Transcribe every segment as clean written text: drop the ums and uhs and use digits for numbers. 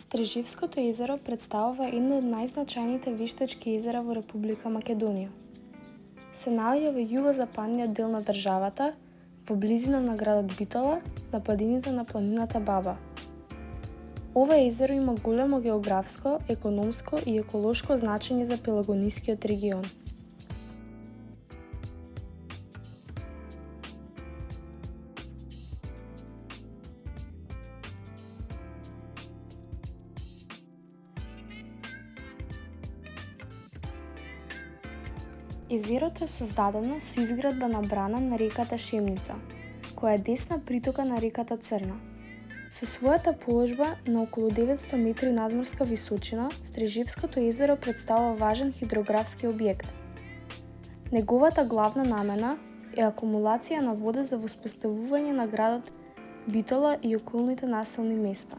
Стреживското езеро претставува едно од најзначајните вештачки езера во Република Македонија. Се наоѓа во југозападниот дел на државата, во близина на градот Битола, на падините на планината Баба. Ова езеро има големо географско, економско и еколошко значење за Пелагонискиот регион. Езерото е создадено со изградба на брана на реката Шемница, која е десна притока на реката Црна. Со својата положба на околу 900 метри надморска височина, Стреживското езеро претставува важен хидрографски објект. Неговата главна намена е акумулација на вода за воспоставување на градот Битола и околните населни места,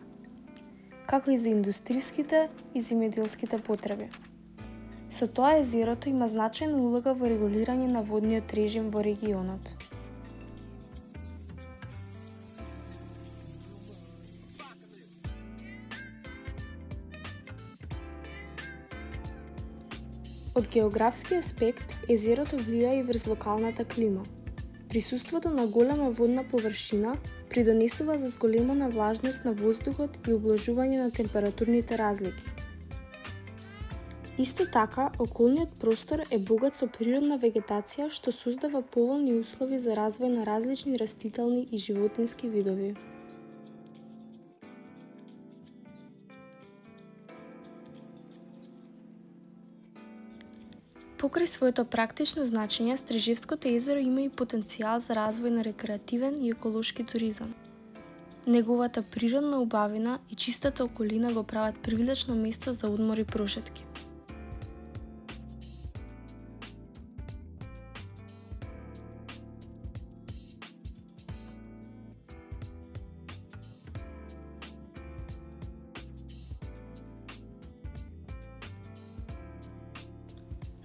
како и за индустриските и земјоделските потреби. Со тоа езерото има значајна улога во регулирање на водниот режим во регионот. Од географски аспект, езерото влијае и врз локалната клима. Присуството на голема водна површина придонесува за зголемена влажност на воздухот и облажување на температурните разлики. Исто така, околниот простор е богат со природна вегетација што создава поволни услови за развој на различни растителни и животински видови. Покрај своето практично значење, Стреживското езеро има и потенцијал за развој на рекреативен и еколошки туризам. Неговата природна убавина и чистата околина го прават привлечно место за одмор и прошетки.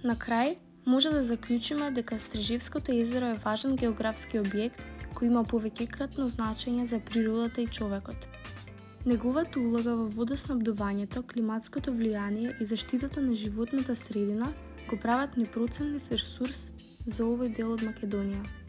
На крај, може да заклучиме дека Стреживското езеро е важен географски објект кој има повеќекратно значење за природата и човекот. Неговата улога во водоснабдувањето, климатското влијание и заштитата на животната средина го прават непроценлив ресурс за овој дел од Македонија.